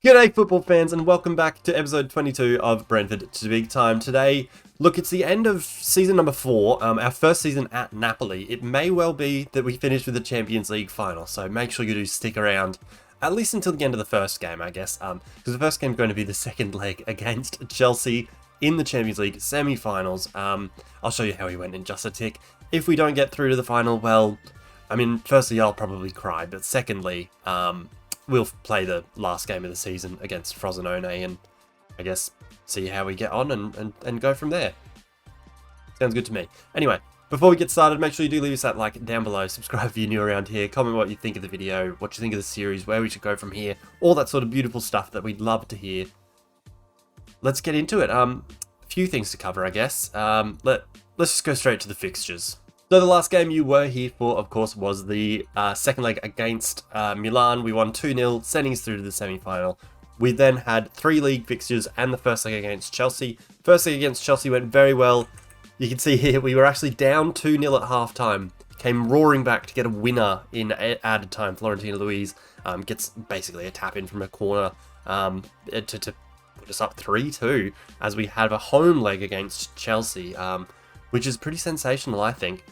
G'day football fans and welcome back to episode 22 of Brentford to Big Time. Today, look, it's the end of season number 4, our first season at Napoli. It may well be that we finish with the Champions League final, so make sure you do stick around, at least until the end of the first game, I guess, because the first game is going to be the second leg against Chelsea in the Champions League semi-finals. I'll show you how he went in just a tick. If we don't get through to the final, well, I mean, firstly, I'll probably cry, but secondly, we'll play the last game of the season against Frosinone and I guess see how we get on and go from there. Sounds good to me. Anyway, before we get started, make sure you do leave us that like down below, subscribe if you're new around here, comment what you think of the video, what you think of the series, where we should go from here, all that sort of beautiful stuff that we'd love to hear. Let's get into it. A few things to cover, I guess. Let's just go straight to the fixtures. So the last game you were here for, of course, was the second leg against Milan. We won 2-0, sending us through to the semi-final. We then had 3 league fixtures and the first leg against Chelsea. First leg against Chelsea went very well. You can see here we were actually down 2-0 at half-time. Came roaring back to get a winner in added time. Florentina Luis gets basically a tap in from a corner to put us up 3-2 as we have a home leg against Chelsea, which is pretty sensational, I think.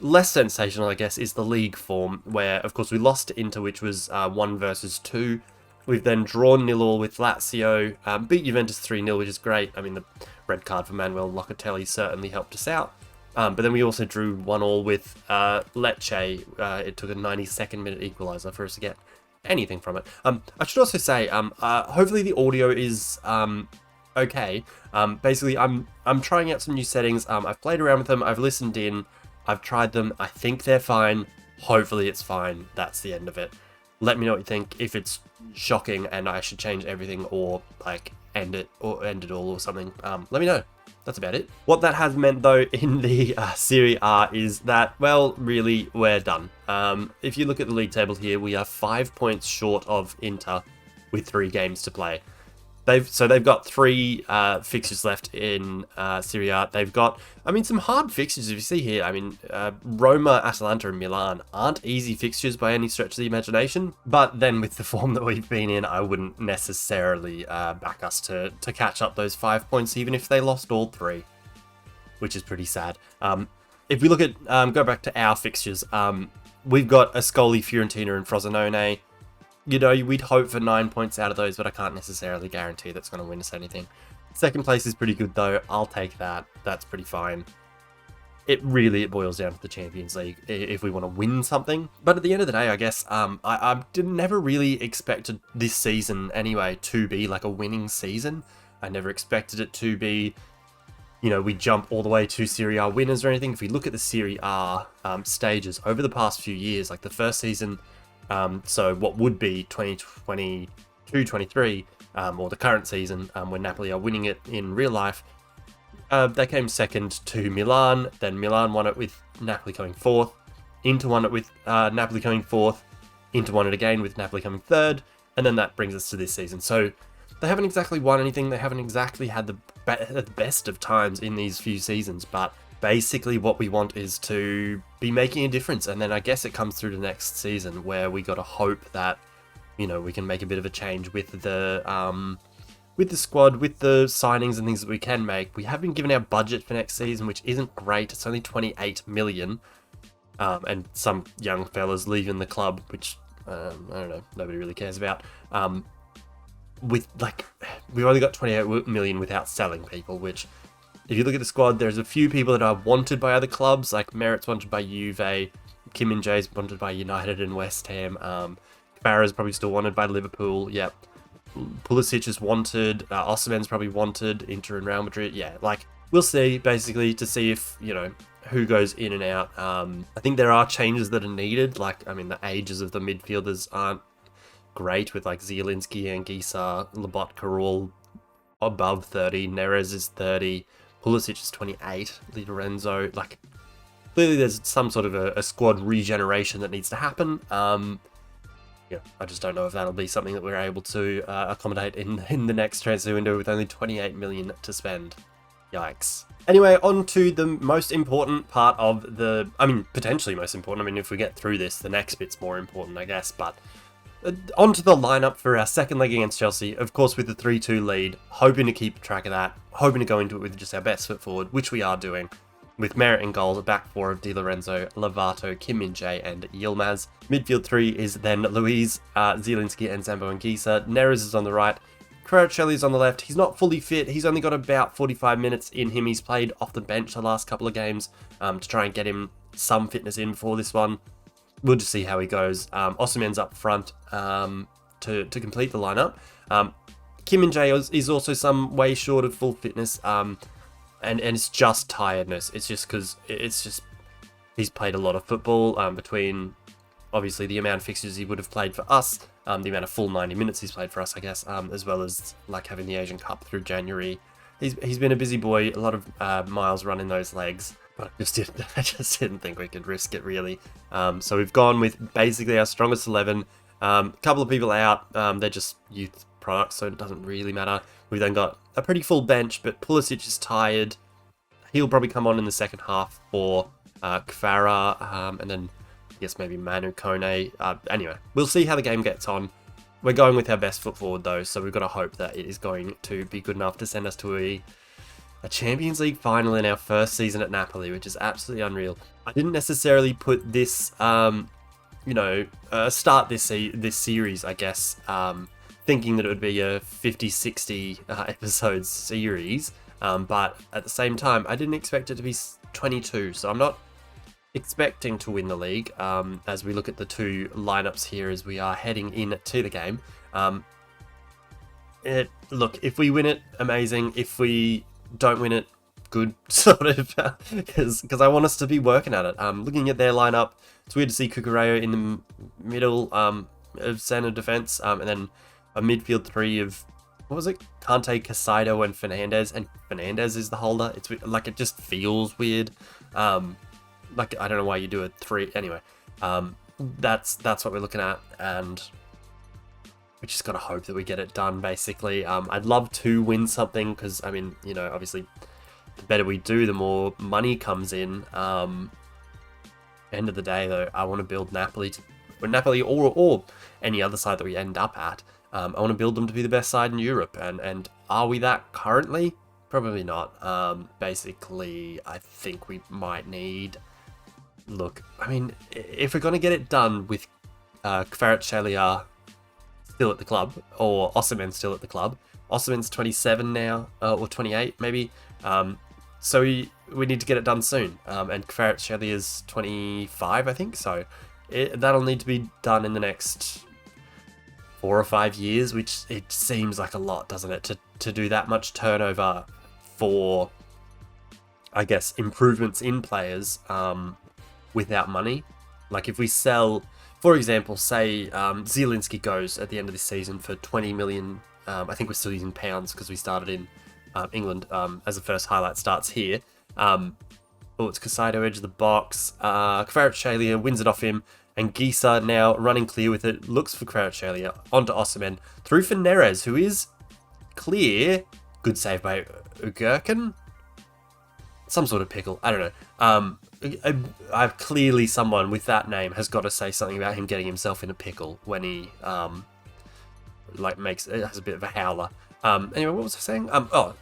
Less sensational, I guess, is the league form, where, of course, we lost to Inter, which was 1 versus 2. We've then drawn 0-0 with Lazio, beat Juventus 3-0, which is great. I mean, the red card for Manuel Locatelli certainly helped us out. But then we also drew 1-1 with Lecce. It took a 92nd minute equaliser for us to get anything from it. I should also say, hopefully the audio is okay. Basically, I'm trying out some new settings. I've played around with them. I've listened in. I've tried them. I think they're fine. Hopefully it's fine. That's the end of it. Let me know what you think. If it's shocking and I should change everything or like end it all or something, let me know. That's about it. What that has meant though in the Serie A is that, well, really, we're done. If you look at the league table here, we are 5 points short of Inter with 3 games to play. They've got 3 fixtures left in Serie A. They've got, I mean, some hard fixtures if you see here. I mean, Roma, Atalanta and Milan aren't easy fixtures by any stretch of the imagination. But then with the form that we've been in, I wouldn't necessarily back us to catch up those 5 points, even if they lost all 3, which is pretty sad. If we look at, go back to our fixtures, we've got Ascoli, Fiorentina and Frosinone. You know, we'd hope for 9 points out of those, but I can't necessarily guarantee that's going to win us anything. Second place is pretty good, though. I'll take that. That's pretty fine. It boils down to the Champions League if we want to win something. But at the end of the day, I guess, I never really expected this season, anyway, to be like a winning season. I never expected it to be, you know, we jump all the way to Serie A winners or anything. If we look at the Serie A stages over the past few years, like the first season, so what would be 2022-23, or the current season, when Napoli are winning it in real life, they came second to Milan, then Milan won it with Napoli coming 4th, Inter won it with Napoli coming 4th, Inter won it again with Napoli coming 3rd, and then that brings us to this season. So they haven't exactly won anything, they haven't exactly had the best of times in these few seasons, but basically what we want is to be making a difference, and then I guess it comes through to next season where we got to hope that, you know, we can make a bit of a change with the squad, with the signings and things that we can make. We have been given our budget for next season, which isn't great. It's only 28 million, and some young fellas leaving the club, which I don't know, nobody really cares about. With like, we've only got 28 million without selling people, which, if you look at the squad, there's a few people that are wanted by other clubs, like Merritt's wanted by Juve, Kim Min-jae's wanted by United and West Ham, Kamara's probably still wanted by Liverpool, yep. Pulisic is wanted, Osimhen's probably wanted, Inter and Real Madrid, yeah, like, we'll see, basically, to see if, you know, who goes in and out. I think there are changes that are needed, like, I mean, the ages of the midfielders aren't great, with, like, Zielinski, Anguissa, Lobotka are all above 30, Neres is 30, Pulisic is 28, Di Lorenzo, like, clearly there's some sort of a squad regeneration that needs to happen. Yeah, I just don't know if that'll be something that we're able to accommodate in the next transfer window with only 28 million to spend. Yikes. Anyway, on to the most important part of the, I mean, potentially most important. I mean, if we get through this, the next bit's more important, I guess, but onto the lineup for our second leg against Chelsea, of course with the 3-2 lead, hoping to keep track of that, hoping to go into it with just our best foot forward, which we are doing, with Merritt in goal, the back four of Di Lorenzo, Lovato, Kim Min-jae, and Yilmaz. Midfield three is then Luiz, Zielinski, and Zambo and Gisa. Neres is on the right, Kvaratskhelia is on the left. He's not fully fit, he's only got about 45 minutes in him. He's played off the bench the last couple of games to try and get him some fitness in before this one. We'll just see how he goes. Osimhen's up front to complete the lineup. Kim Min-jae is also some way short of full fitness, and it's just tiredness. It's just because he's played a lot of football between obviously the amount of fixtures he would have played for us, the amount of full 90 minutes he's played for us, I guess, as well as like having the Asian Cup through January. He's been a busy boy, a lot of miles running those legs. But I just didn't think we could risk it, really. So we've gone with basically our strongest 11. A couple of people out. They're just youth products, so it doesn't really matter. We've then got a pretty full bench, but Pulisic is tired. He'll probably come on in the second half for Kvara, and then I guess maybe Manu Kone. Anyway, we'll see how the game gets on. We're going with our best foot forward, though, so we've got to hope that it is going to be good enough to send us to a Champions League final in our first season at Napoli, which is absolutely unreal. I didn't necessarily put this, start this series, I guess, thinking that it would be a 50-60 episodes series, but at the same time, I didn't expect it to be 22, so I'm not expecting to win the league, as we look at the two lineups here as we are heading into the game. Look, if we win it, amazing. If we don't win it, good, sort of, because I want us to be working at it. Looking at their lineup, it's weird to see Cucurella in the middle of centre defence, and then a midfield three of, what was it, Kante, Casado, and Fernandez is the holder. It's like, it just feels weird. Like, I don't know why you do a three. Anyway, that's what we're looking at, and we just got to hope that we get it done, basically. I'd love to win something, because, I mean, obviously, the better we do, the more money comes in. End of the day, though, I want to build Napoli, or any other side that we end up at. I want to build them to be the best side in Europe, and are we that currently? Probably not. Basically, I think we might need... Look, I mean, if we're going to get it done with Kvaratskhelia still at the club, or Osimhen still at the club. Osimhen's 27 now, or 28 maybe. So we need to get it done soon. And Kvaratskhelia is 25, I think. So that'll need to be done in the next 4 or 5 years, which it seems like a lot, doesn't it, to do that much turnover for, I guess, improvements in players without money. Like if we sell, for example, say Zielinski goes at the end of this season for 20 million. I think we're still using pounds because we started in England, as the first highlight starts here. It's Casado, edge of the box. Kvaratskhelia wins it off him, and Gisa now running clear with it, looks for Kvaratskhelia, onto Osimhen, through for Neres, who is clear. Good save by Ugurkin? Some sort of pickle, I don't know. I've clearly, someone with that name has got to say something about him getting himself in a pickle when he has a bit of a howler. Anyway, what was I saying?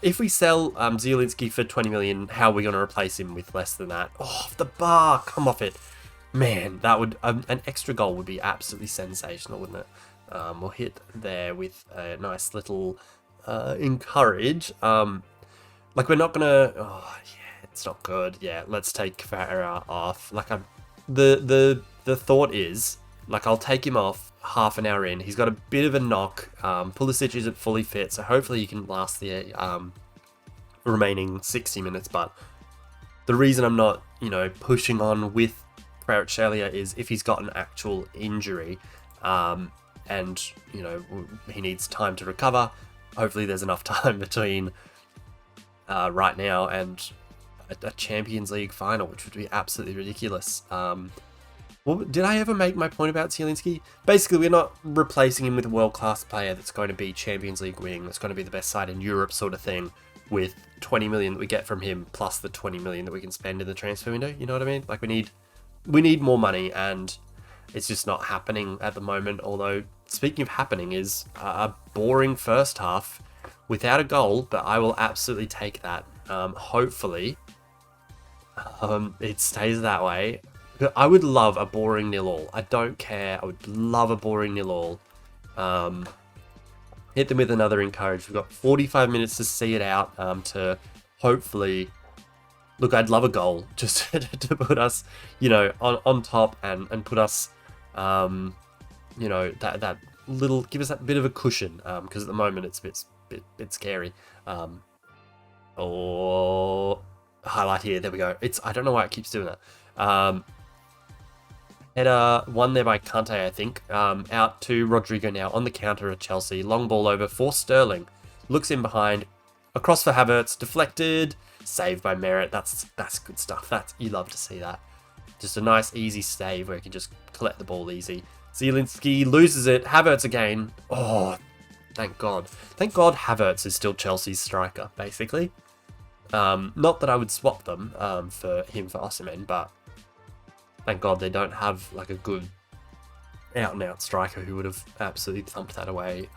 If we sell Zielinski for 20 million, how are we going to replace him with less than that? Oh, off the bar, come off it. Man, that would an extra goal would be absolutely sensational, wouldn't it? We'll hit there with a nice little encourage. We're not gonna. Oh yeah, it's not good. Yeah, let's take Kvara off. The thought is, I'll take him off half an hour in. He's got a bit of a knock. Pulisic isn't fully fit, so hopefully he can last the remaining 60 minutes. But the reason I'm not, pushing on with Kvaratskhelia is if he's got an actual injury, and he needs time to recover. Hopefully there's enough time between right now and a Champions League final, which would be absolutely ridiculous. Did I ever make my point about Zielinski? Basically, we're not replacing him with a world-class player that's going to be Champions League winning, that's going to be the best side in Europe sort of thing, with 20 million that we get from him, plus the 20 million that we can spend in the transfer window, you know what I mean? We need more money, and It's just not happening at the moment. Although, speaking of happening, is a boring first half without a goal, but I will absolutely take that. Hopefully, it stays that way. I would love a boring 0-0. I don't care. I would love a boring 0-0. Hit them with another encourage. We've got 45 minutes to see it out. To hopefully, look, I'd love a goal just to put us, on top and put us, that little, give us that bit of a cushion. Because at the moment it's a bit scary. Or highlight here. There we go. I don't know why it keeps doing that. Header won there by Kante, I think. Out to Rodrigo now on the counter at Chelsea. Long ball over for Sterling. Looks in behind. Across for Havertz. Deflected. Saved by Merritt. That's good stuff. You love to see that. Just a nice easy save where you can just collect the ball easy. Zielinski loses it. Havertz again. Oh, thank God. Thank God Havertz is still Chelsea's striker, basically. Not that I would swap them for Osimhen, but thank God they don't have like a good out-and-out striker who would have absolutely thumped that away.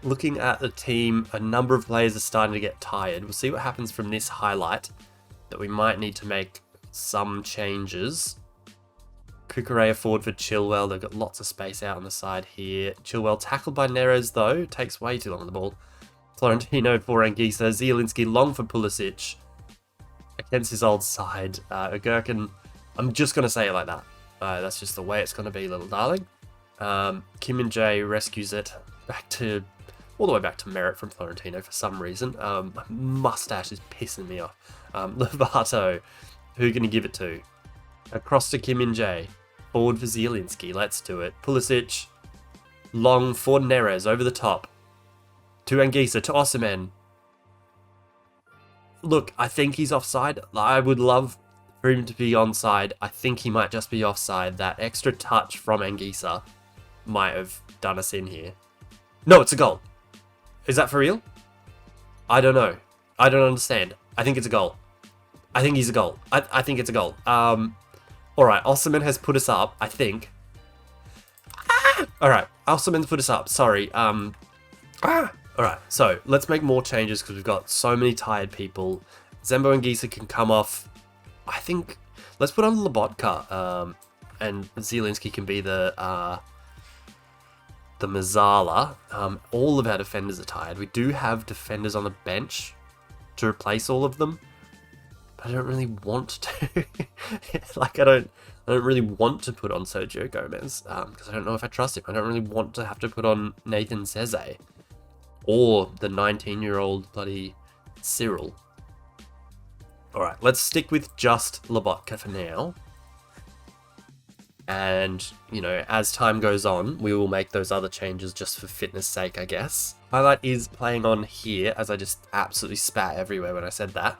Looking at the team, a number of players are starting to get tired. We'll see what happens from this highlight, that we might need to make some changes. Cucurella forward for Chilwell. They've got lots of space out on the side here. Chilwell tackled by Neres, though. Takes way too long on the ball. Florentino for Anguissa. Zielinski long for Pulisic against his old side. Gherkin, I'm just going to say it like that. That's just the way it's going to be, little darling. Kim and Jay rescues it all the way back to Merritt from Florentino for some reason. My mustache is pissing me off. Lovato, who are you going to give it to? Across to Kim and Jay. Forward for Zielinski. Let's do it. Pulisic. Long for Neres over the top. To Anguissa, to Osimhen. Look, I think he's offside. I would love for him to be onside. I think he might just be offside. That extra touch from Anguissa might have done us in here. No, it's a goal. Is that for real? I don't know. I don't understand. I think it's a goal. I think he's a goal. I think it's a goal. Alright, Osimhen has put us up, I think. Alright, Osimhen's put us up. Sorry. Alright, so let's make more changes because we've got so many tired people. Zembo and Anguissa can come off. I think let's put on Lobotka, and Zielinski can be the Mazzala. All of our defenders are tired. We do have defenders on the bench to replace all of them, but I don't really want to. Like, I don't really want to put on Sergio Gomez because I don't know if I trust him. I don't really want to have to put on Nathan Seze or the 19-year-old bloody Cyril. Alright, let's stick with just Lobotka for now. And, as time goes on, we will make those other changes just for fitness sake, I guess. Highlight is playing on here, as I just absolutely spat everywhere when I said that.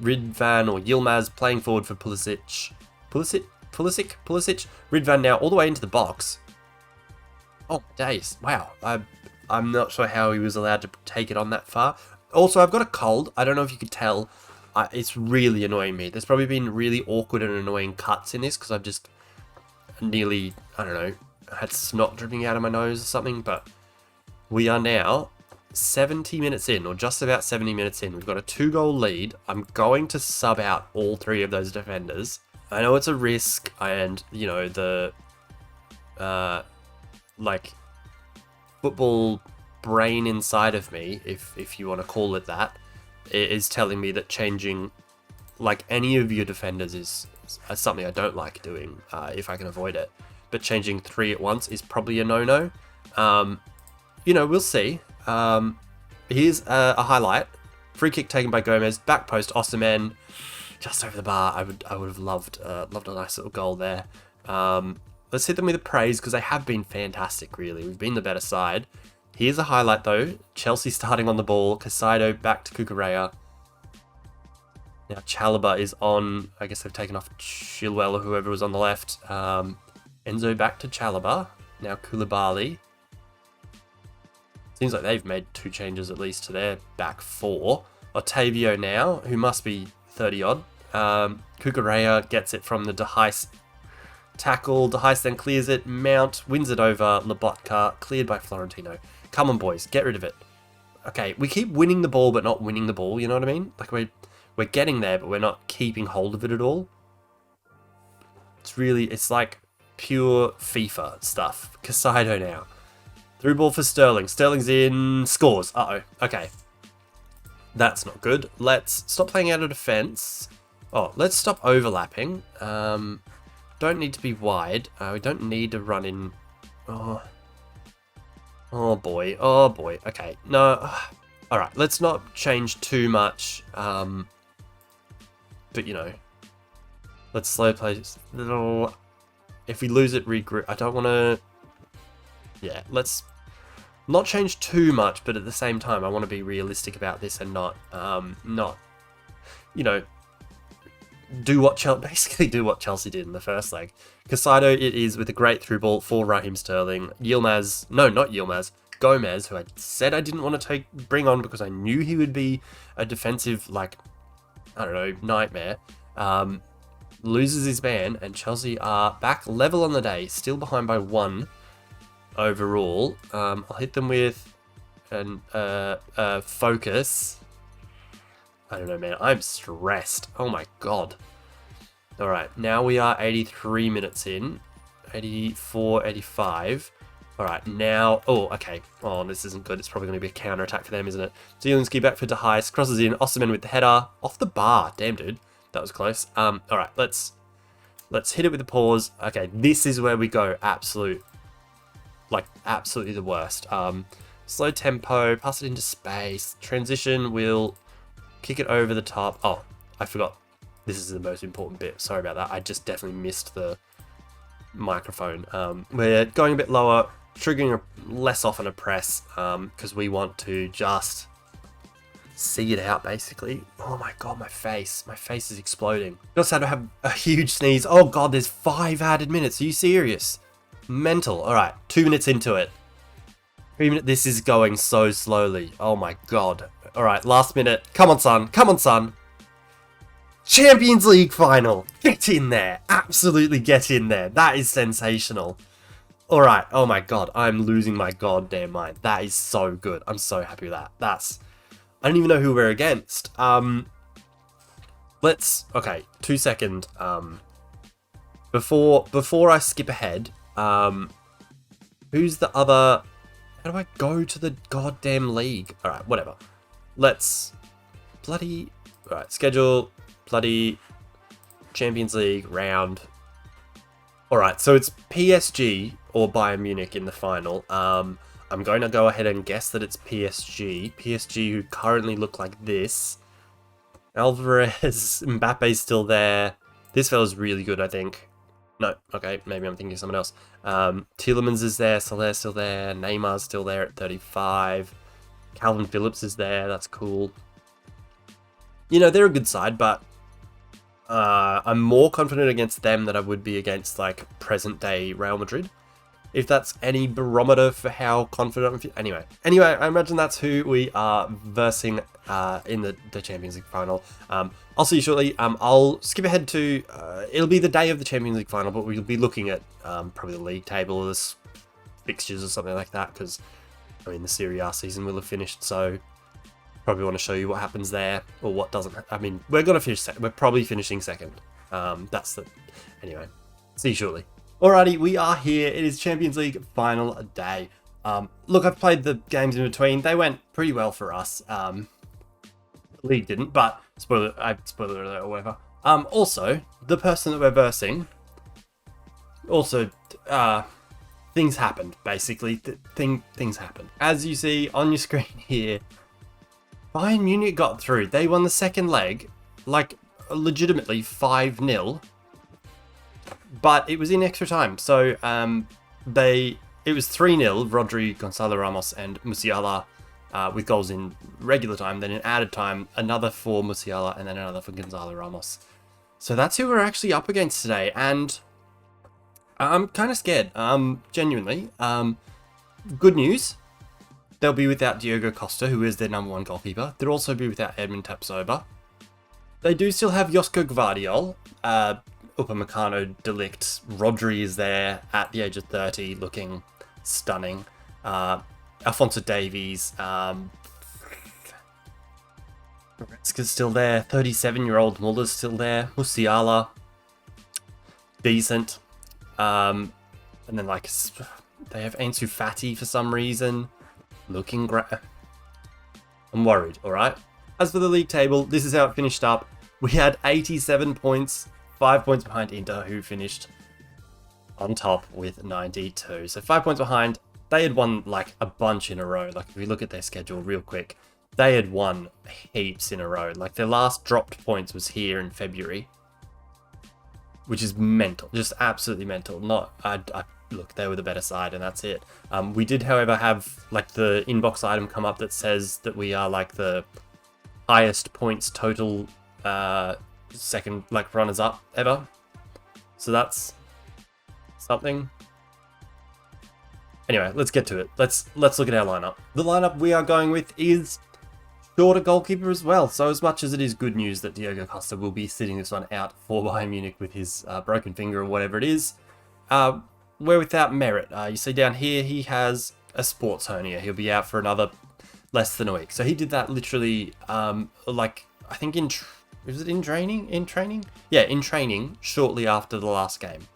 Ridvan or Yilmaz playing forward for Pulisic. Pulisic? Ridvan now all the way into the box. Oh, days. Wow. I'm not sure how he was allowed to take it on that far. Also, I've got a cold. I don't know if you could tell. It's really annoying me. There's probably been really awkward and annoying cuts in this because I've just nearly, I don't know, had snot dripping out of my nose or something. But we are now 70 minutes in, or just about 70 minutes in. We've got a 2-goal lead. I'm going to sub out all 3 of those defenders. I know it's a risk, and, the, football brain inside of me, if you want to call it that, is telling me that changing, any of your defenders is something I don't like doing, if I can avoid it. But changing 3 at once is probably a no-no. We'll see. Here's a highlight. Free kick taken by Gomez. Back post, Osimhen. Just over the bar. I would have loved a nice little goal there. Let's hit them with a praise because they have been fantastic, really. We've been the better side. Here's a highlight, though. Chelsea starting on the ball. Casado back to Cucurella. Now Chalobah is on. I guess they've taken off Chilwell or whoever was on the left. Enzo back to Chalobah. Now Koulibaly. Seems like they've made 2 changes at least to their back 4. Otavio now, who must be 30-odd. Cucurella gets it from the De Heist Tackle, De Heist then clears it, Mount wins it over, Lobotka, cleared by Florentino. Come on, boys, get rid of it. Okay, we keep winning the ball, but not winning the ball, you know what I mean? Like, we're getting there, but we're not keeping hold of it at all. It's like pure FIFA stuff. Casado now. Through ball for Sterling. Sterling's in, scores. Uh-oh, okay. That's not good. Let's stop playing out of defense. Oh, let's stop overlapping. Don't need to be wide. We don't need to run in. Oh boy. Oh boy. Okay. No. All right. Let's not change too much. But you know, let's slow play. If we lose it, regroup. I don't want to. Yeah. Let's not change too much, but at the same time, I want to be realistic about this and not, you know, basically do what Chelsea did in the first leg. Casado it is with a great through ball for Raheem Sterling. Gomez, who I said I didn't want to bring on because I knew he would be a defensive, like, I don't know, nightmare. Loses his man, and Chelsea are back level on the day, still behind by 1 overall. I'll hit them with an focus. I don't know, man. I'm stressed. Oh my god. Alright, now we are 83 minutes in. 84, 85. Alright, now... Oh, okay. Oh, this isn't good. It's probably going to be a counter-attack for them, isn't it? Zielinski back for De Heist. Crosses in. Osterman with the header. Off the bar. Damn, dude. That was close. Alright, let's hit it with the pause. Okay, this is where we go absolutely the worst. Slow tempo. Pass it into space. Transition will... Kick it over the top. Oh, I forgot. This is the most important bit. Sorry about that. I just definitely missed the microphone. We're going a bit lower, triggering less often a press, because we want to just see it out, basically. Oh my god, my face. My face is exploding. Just had to have a huge sneeze. Oh god, there's 5 added minutes. Are you serious? Mental. Alright, 2 minutes into it. 3 minutes. This is going so slowly. Oh my god. Alright, last minute. Come on, son. Come on, son. Champions League final. Get in there. Absolutely get in there. That is sensational. Alright. Oh my god. I'm losing my goddamn mind. That is so good. I'm so happy with that. I don't even know who we're against. Okay, 2 seconds. Before I skip ahead, who's the other... How do I go to the goddamn league? Alright, whatever. Let's bloody... Alright, schedule, bloody Champions League round. Alright, so it's PSG or Bayern Munich in the final. I'm going to go ahead and guess that it's PSG. PSG who currently look like this. Alvarez, Mbappe's still there. This fella's really good, I think. No, okay, maybe I'm thinking of someone else. Tielemans is there, Soler's still there, Neymar's still there at 35. Calvin Phillips is there, that's cool. You know, they're a good side, but I'm more confident against them than I would be against, like, present-day Real Madrid. If that's any barometer for how confident I'm feeling. Anyway, I imagine that's who we are versing in the Champions League final. I'll see you shortly. I'll skip ahead to... it'll be the day of the Champions League final, but we'll be looking at probably the league table or the fixtures or something like that, because, I mean, the Serie A season will have finished, so probably want to show you what happens there, or what doesn't. I mean, we're going to finish second. We're probably finishing second. Anyway, see you shortly. Alrighty, we are here. It is Champions League final day. Look, I've played the games in between. They went pretty well for us. The league didn't, but spoiler alert or whatever. Also, the person that we're versing, also, things happened, basically. Things happened. As you see on your screen here, Bayern Munich got through. They won the second leg, like, legitimately 5-0. But it was in extra time, so it was 3-0, Rodri, Gonzalo Ramos and Musiala with goals in regular time, then in added time, another for Musiala and then another for Gonzalo Ramos. So that's who we're actually up against today, and I'm kind of scared, genuinely. Good news, they'll be without Diogo Costa, who is their #1 goalkeeper. They'll also be without Edmund Tapsoba. They do still have Josko Gvardiol. Upamecano, Delict, Rodri is there at the age of 30, looking stunning. Alphonso Davies, Goretzka's still there. 37-year-old Muller's still there. Musiala, decent. And then like they have Ansu Fati for some reason, looking great. I'm worried. All right. As for the league table, this is how it finished up. We had 87 points, 5 points behind Inter, who finished on top with 92. So 5 points behind. They had won like a bunch in a row. Like if we look at their schedule real quick, they had won heaps in a row. Like their last dropped points was here in February, which is mental, just absolutely mental. Look, they were the better side, and that's it. We did, however, have like the inbox item come up that says that we are like the highest points total second like runners up ever. So that's something. Anyway, let's get to it. Let's look at our lineup. The lineup we are going with is shorter goalkeeper as well. So as much as it is good news that Diogo Costa will be sitting this one out for Bayern Munich with his broken finger or whatever it is, we're without merit. You see down here, he has a sports hernia. He'll be out for another less than a week. So he did that literally, like I think was it in training? Yeah, in training shortly after the last game.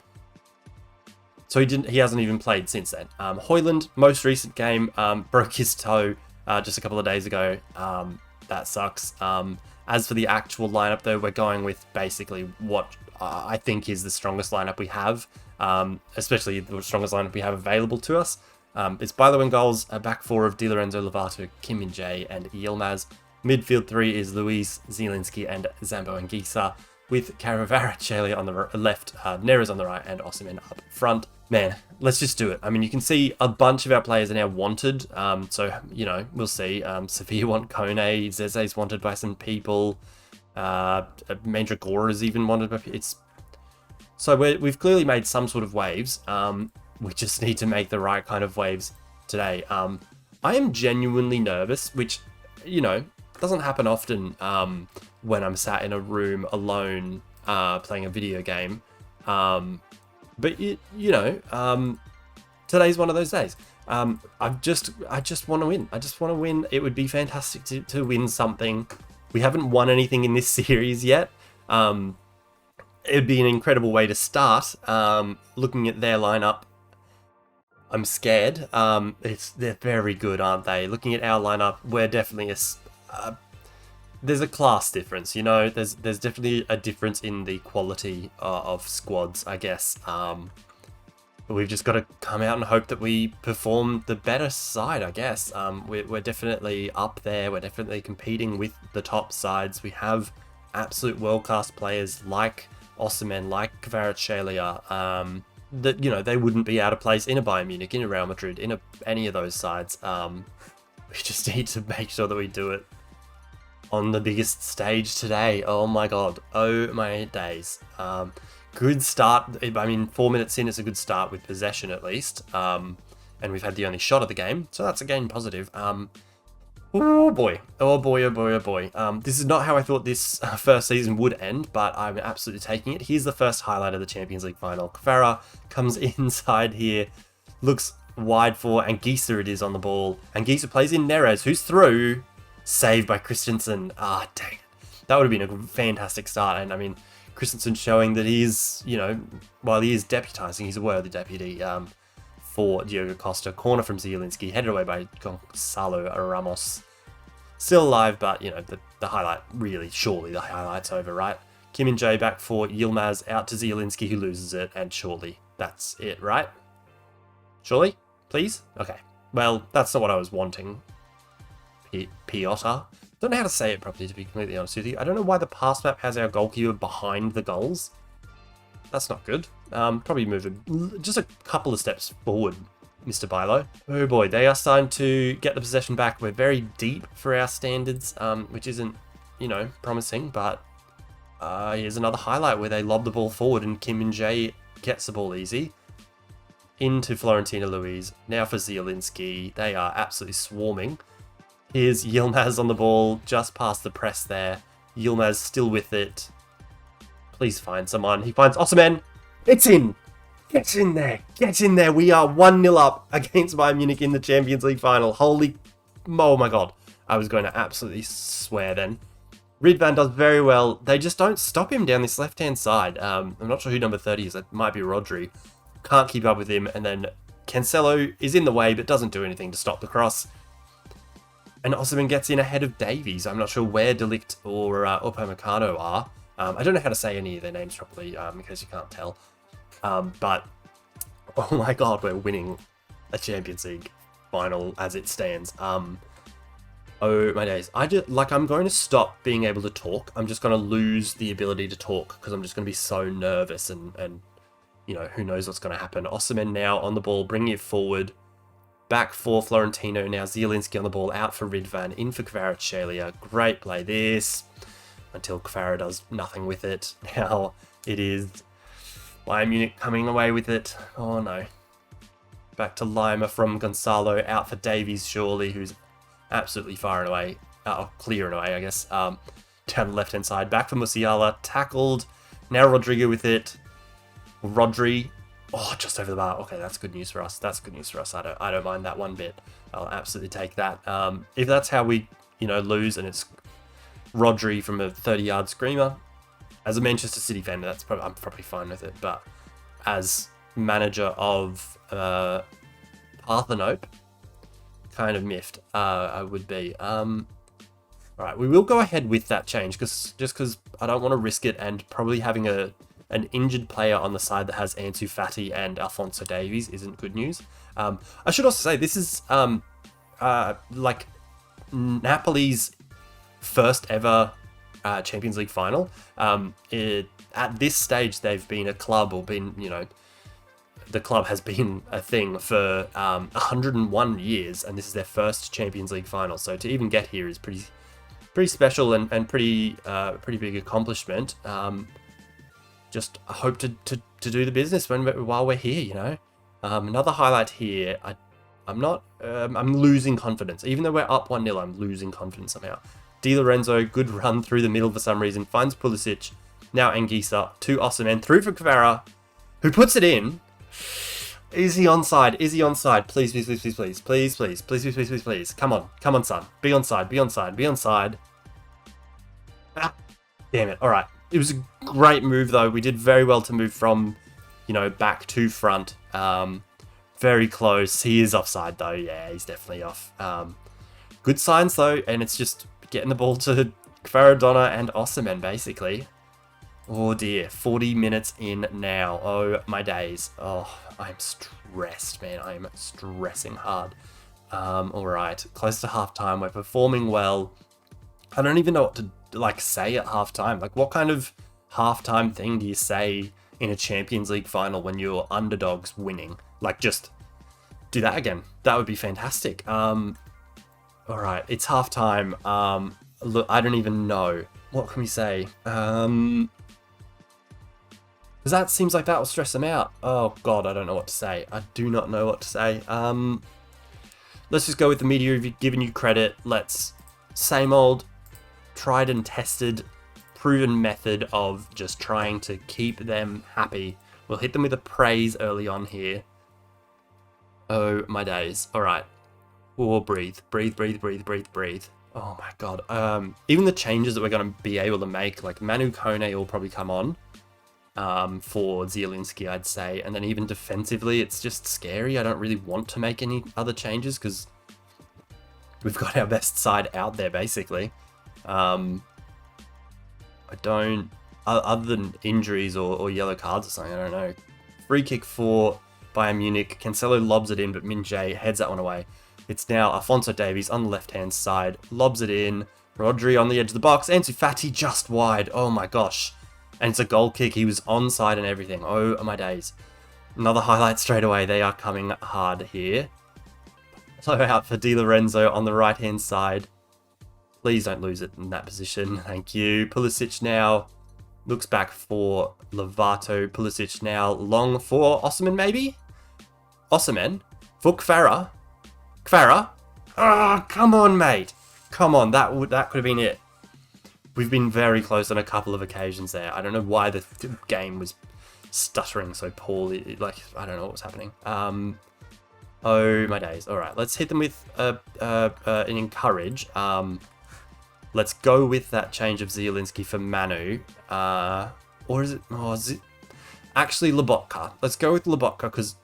So he hasn't even played since then. Højlund, most recent game, broke his toe just a couple of days ago. That sucks. As for the actual lineup, though, we're going with basically what I think is the strongest lineup we have, especially the strongest lineup we have available to us. It's Bilo in goals, a back four of Di Lorenzo, Lovato, Kim Min-jae, and Yilmaz. Midfield three is Luis, Zielinski, and Zambo Anguissa, with Kvaratskhelia on the left, Neres on the right, and Osimhen up front. Man, let's just do it. I mean, you can see a bunch of our players are now wanted. So, you know, we'll see. Sevilla want Kone, Zeze's wanted by some people. Mandragora is even wanted by people. So we've clearly made some sort of waves. We just need to make the right kind of waves today. I am genuinely nervous, which, you know, doesn't happen often when I'm sat in a room alone playing a video game. But today's one of those days. I just want to win. I just want to win. It would be fantastic to win something. We haven't won anything in this series yet. It would be an incredible way to start. Looking at their lineup, I'm scared. They're very good, aren't they? Looking at our lineup, we're definitely there's a class difference, you know. There's definitely a difference in the quality of squads, I guess. But we've just got to come out and hope that we perform the better side, I guess. We're definitely up there. We're definitely competing with the top sides. We have absolute world-class players like Osimhen, like Kvaratskhelia, that, you know, they wouldn't be out of place in a Bayern Munich, in a Real Madrid, in any of those sides. We just need to make sure that we do it on the biggest stage today. Oh my god. Oh my days. Good start. I mean, 4 minutes in, it's a good start with possession at least. And we've had the only shot of the game, so that's again positive. Oh boy. Oh boy, oh boy, oh boy. This is not how I thought this first season would end, but I'm absolutely taking it. Here's the first highlight of the Champions League final. Kvara comes inside here, looks wide for Anguissa. It is on the ball. Anguissa plays in Neres, who's through. Saved by Christensen. Ah, dang it. That would have been a fantastic start. And I mean, Christensen showing that he's, you know, while he is deputising, he's a worthy deputy for Diogo Costa. Corner from Zielinski, headed away by Gonzalo Ramos. Still alive, but, you know, the highlight, really, surely the highlight's over, right? Kim Min-jae back for Yilmaz, out to Zielinski, who loses it, and surely that's it, right? Surely? Please? Okay. Well, that's not what I was wanting. Piotr. Don't know how to say it properly, to be completely honest with you. I don't know why the pass map has our goalkeeper behind the goals. That's not good. Probably move just a couple of steps forward, Mr. Bilo. Oh boy, they are starting to get the possession back. We're very deep for our standards, which isn't, you know, promising, but here's another highlight where they lob the ball forward and Kim Min-jae gets the ball easy. Into Florentina Luis. Now for Zielinski. They are absolutely swarming. Here's Yilmaz on the ball, just past the press there. Yilmaz still with it. Please find someone. He finds Osimhen. It's in. Get in there. Get in there. We are 1-0 up against Bayern Munich in the Champions League final. Oh my god. I was going to absolutely swear then. Ridvan does very well. They just don't stop him down this left-hand side. I'm not sure who number 30 is. It might be Rodri. Can't keep up with him. And then Cancelo is in the way, but doesn't do anything to stop the cross. And Osimhen gets in ahead of Davies. I'm not sure where De Ligt or Upamecano are. I don't know how to say any of their names properly, because you can't tell. But, oh my god, we're winning a Champions League final as it stands. Oh my days. I'm going to stop being able to talk. I'm just going to lose the ability to talk because I'm just going to be so nervous and you know, who knows what's going to happen. Osimhen now on the ball, bringing it forward. Back for Florentino. Now Zielinski on the ball, out for Ridvan, in for Kvaratskhelia. Great play this. Until Kvara does nothing with it. Now it is Bayern Munich coming away with it. Oh no. Back to Lima from Gonzalo, out for Davies surely, who's absolutely far and away. Clear and away, I guess. Down the left-hand side. Back for Musiala. Tackled. Now Rodrigo with it. Rodri. Oh, just over the bar. Okay, that's good news for us. That's good news for us. I don't mind that one bit. I'll absolutely take that. If that's how we, lose and it's Rodri from a 30-yard screamer, as a Manchester City fan, I'm probably fine with it. But as manager of Parthenope, kind of miffed I would be. Alright, we will go ahead with that change because I don't want to risk it, and probably having an injured player on the side that has Ansu Fati and Alphonso Davies isn't good news. I should also say this is like Napoli's first ever Champions League final. At this stage, they've been a club, or been, the club has been a thing for 101 years, and this is their first Champions League final. So to even get here is pretty special and pretty big accomplishment. Just hope to do the business while we're here, Another highlight here, I'm losing confidence. Even though we're up 1-0, I'm losing confidence somehow. Di Lorenzo, good run through the middle for some reason, finds Pulisic, now Anguissa, to Osimhen, through for Kvara, who puts it in. Is he onside? Is he onside? Please, please, please, please, please, please, please, please, please, please, please, please. Come on, son. Be onside, be onside, be onside. Ah, damn it. All right. It was a great move, though. We did very well to move from, back to front. Very close. He is offside, though. Yeah, he's definitely off. Good signs, though, and it's just getting the ball to Kvaradona and Osimhen, basically. Oh, dear. 40 minutes in now. Oh, my days. Oh, I'm stressed, man. I'm stressing hard. All right. Close to halftime. We're performing well. I don't even know what to say at halftime. What kind of halftime thing do you say in a Champions League final when you're underdogs winning? Just do that again. That would be fantastic. All right, it's halftime. Look, I don't even know. What can we say? Because that seems like that will stress them out. Oh God, I don't know what to say. I do not know what to say. Let's just go with the media giving you credit. Same old, tried and tested, proven method of just trying to keep them happy. We'll hit them with a praise early on here. Oh my days. All right. Oh, breathe. Breathe, breathe, breathe, breathe, breathe. Oh my God. Even the changes that we're going to be able to make, Manu Kone will probably come on for Zielinski, I'd say. And then even defensively, it's just scary. I don't really want to make any other changes because we've got our best side out there, basically. I don't, other than injuries or yellow cards or something, I don't know. Free kick for Bayern Munich. Cancelo lobs it in, but Min-jae heads that one away. It's now Alphonso Davies on the left-hand side, lobs it in. Rodri on the edge of the box. Ansu Fati just wide. Oh my gosh. And it's a goal kick. He was onside and everything. Oh my days. Another highlight straight away. They are coming hard here. So out for Di Lorenzo on the right-hand side. Please don't lose it in that position. Thank you. Pulisic now looks back for Lovato. Pulisic now long for Osimhen, maybe? Osimhen for Kvara. Kvara. Oh, come on, mate. Come on. That could have been it. we've been very close on a couple of occasions there. I don't know why the game was stuttering so poorly. Like, I don't know what was happening. Oh my days. All right, let's hit them with an encourage. Let's go with that change of Zielinski for Manu. Or is it? Oh, is it actually Lobotka? Let's go with Lobotka because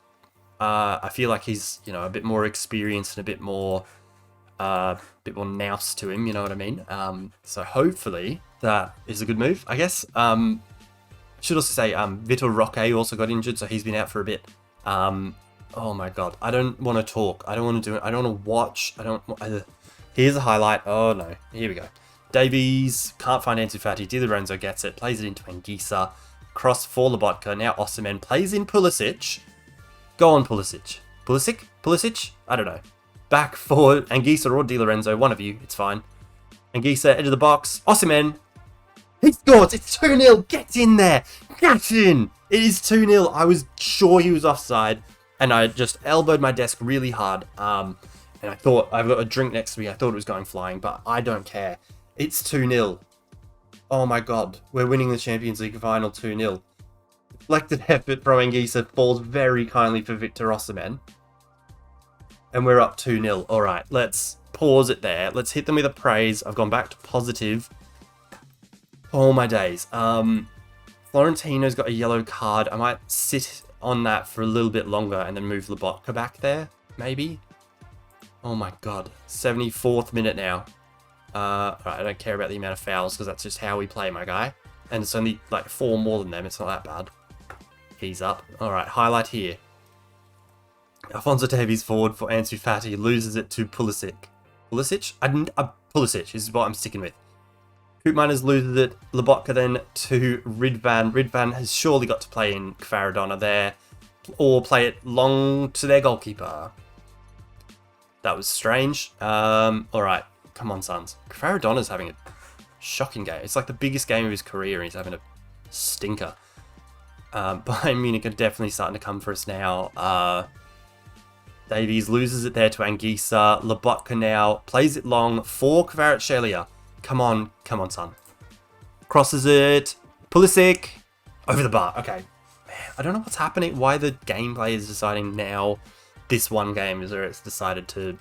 I feel like he's, you know, a bit more experienced and a bit more nous to him. You know what I mean? So hopefully that is a good move, I guess. Should also say Vitor Roque also got injured, so he's been out for a bit. Oh my god, I don't want to talk. I don't want to do it. I don't want to watch. Here's a highlight. Oh no, here we go. Davies can't find Ansu Fati. Di Lorenzo gets it, plays it into Anguissa. Cross for Lobotka. Now Osimhen plays in Pulisic. Go on, Pulisic. Pulisic? I don't know. Back for Anguissa or Di Lorenzo. One of you. It's fine. Anguissa, edge of the box. Osimhen. He scores. It's 2-0. Get in there. Get in. It is 2-0. I was sure he was offside. And I just elbowed my desk really hard. And I thought, I've got a drink next to me. I thought it was going flying, but I don't care. It's 2-0. Oh my god. We're winning the Champions League final 2-0. Deflected effort from Anguissa falls very kindly for Victor Osimhen. And we're up 2-0. Alright, let's pause it there. Let's hit them with a praise. I've gone back to positive. Oh my days. Florentino's got a yellow card. I might sit on that for a little bit longer and then move Lobotka back there, maybe? Oh my god. 74th minute now. Right, I don't care about the amount of fouls because that's just how we play, my guy. And it's only like 4 more than them. It's not that bad. He's up. Alright, highlight here. Alphonso Davies forward for Ansu Fati. Loses it to Pulisic. Pulisic? Pulisic is what I'm sticking with. Koopmeiners loses it. Lobotka then to Ridvan. Ridvan has surely got to play in Kvaradona there. Or play it long to their goalkeeper. That was strange. Alright. Come on, Suns. Kvaradona's having a shocking game. It's like the biggest game of his career and he's having a stinker. Bayern Munich are definitely starting to come for us now. Davies loses it there to Anguissa. Lobotka now plays it long for Kvaratskhelia. Come on, son. Crosses it. Pulisic. Over the bar. Okay. Man, I don't know what's happening. Why the gameplay is deciding now this one game is where it's decided to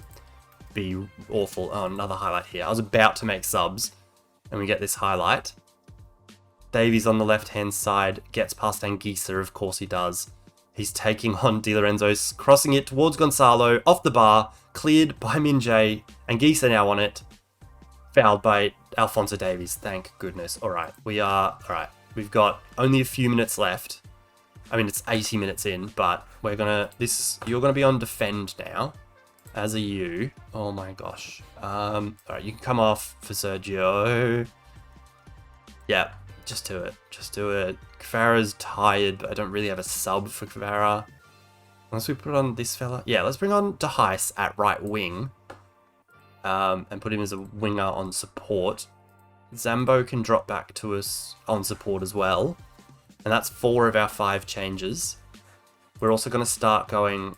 be awful. Oh, another highlight here. I was about to make subs and we get this highlight. Davies on the left-hand side gets past Anguissa. Of course he does. He's taking on Di Lorenzo's, crossing it towards Gonzalo. Off the bar. Cleared by Min-jae. Anguissa now on it. Fouled by Alphonso Davies. Thank goodness. Alright, alright. We've got only a few minutes left. I mean, it's 80 minutes in, but we're gonna... You're gonna be on defend now. As are you. Oh my gosh. Alright, you can come off for Sergio. Yeah, just do it. Just do it. Kvara's tired, but I don't really have a sub for Kvara. Unless we put on this fella. Yeah, let's bring on De Heis at right wing. And put him as a winger on support. Zambo can drop back to us on support as well. And that's 4 of our 5 changes. We're also going to start going...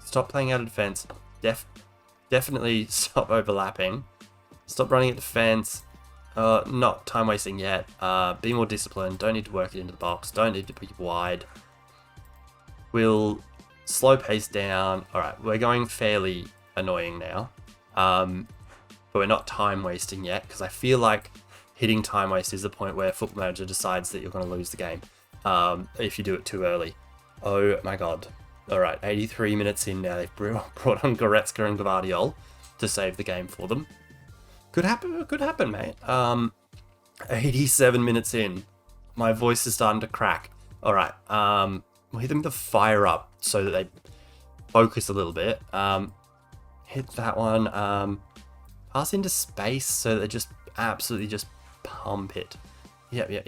Stop playing out of defense. Definitely stop overlapping. Stop running at defense. Not time wasting yet. Be more disciplined. Don't need to work it into the box. Don't need to be wide. We'll slow pace down. Alright, we're going fairly annoying now. But we're not time wasting yet because I feel like hitting time waste is the point where Football Manager decides that you're going to lose the game if you do it too early. Oh my god. Alright, 83 minutes in now. They've brought on Goretzka and Gvardiol to save the game for them. Could happen, mate. 87 minutes in. My voice is starting to crack. Alright, we'll hit them with the fire up so that they focus a little bit. Hit that one. Pass into space so that they just absolutely just pump it. Yep.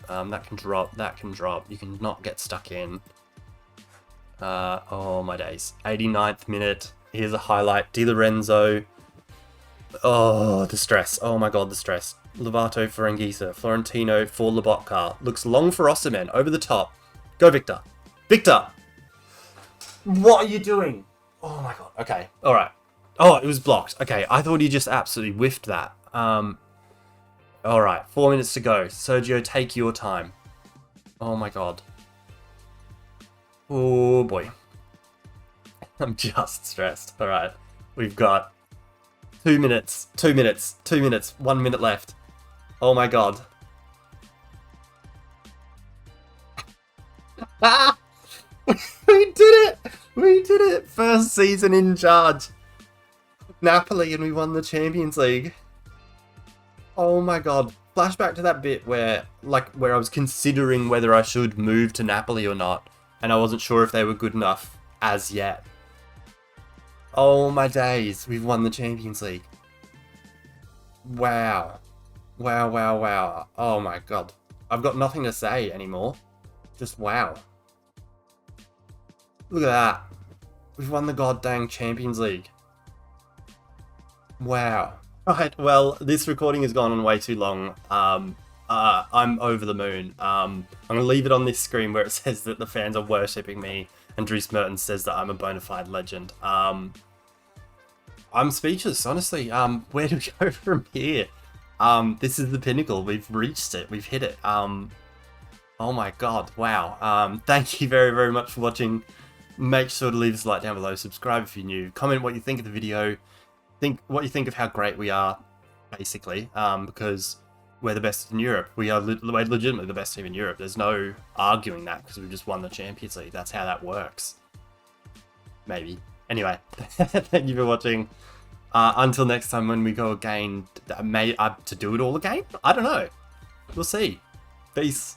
That can drop. You can not get stuck in. Oh my days. 89th minute. Here's a highlight. Di Lorenzo. Oh, the stress. Oh my god, the stress. Lovato for Anguissa. Florentino for Lobotka. Looks long for Osimhen. Over the top. Go, Victor. Victor! What are you doing? Oh my god. Okay. Alright. Oh, it was blocked. Okay, I thought he just absolutely whiffed that. Alright, 4 minutes to go. Sergio, take your time. Oh my god. Oh boy. I'm just stressed. Alright, we've got 2 minutes, 2 minutes, 2 minutes, 1 minute left. Oh my god. Ah! We did it! We did it! First season in charge. Napoli, and we won the Champions League. Oh my god. Flashback to that bit where I was considering whether I should move to Napoli or not, and I wasn't sure if they were good enough as yet. Oh my days, we've won the Champions League. Wow. Wow, wow, wow. Oh my god. I've got nothing to say anymore. Just wow. Look at that. We've won the goddamn Champions League. Wow. Right, well, this recording has gone on way too long. I'm over the moon. I'm going to leave it on this screen where it says that the fans are worshipping me, and Drew Mertens says that I'm a bona fide legend. I'm speechless, honestly. Where do we go from here? This is the pinnacle. We've reached it. We've hit it. Oh my god, wow. Thank you very, very much for watching. Make sure to leave us a like down below, subscribe if you're new, comment what you think of the video, what you think of how great we are, basically, because we're the best in Europe. We're legitimately the best team in Europe. There's no arguing that because we've just won the Champions League. That's how that works. Maybe. Anyway, thank you for watching. Until next time when we go again, to do it all again? I don't know. We'll see. Peace.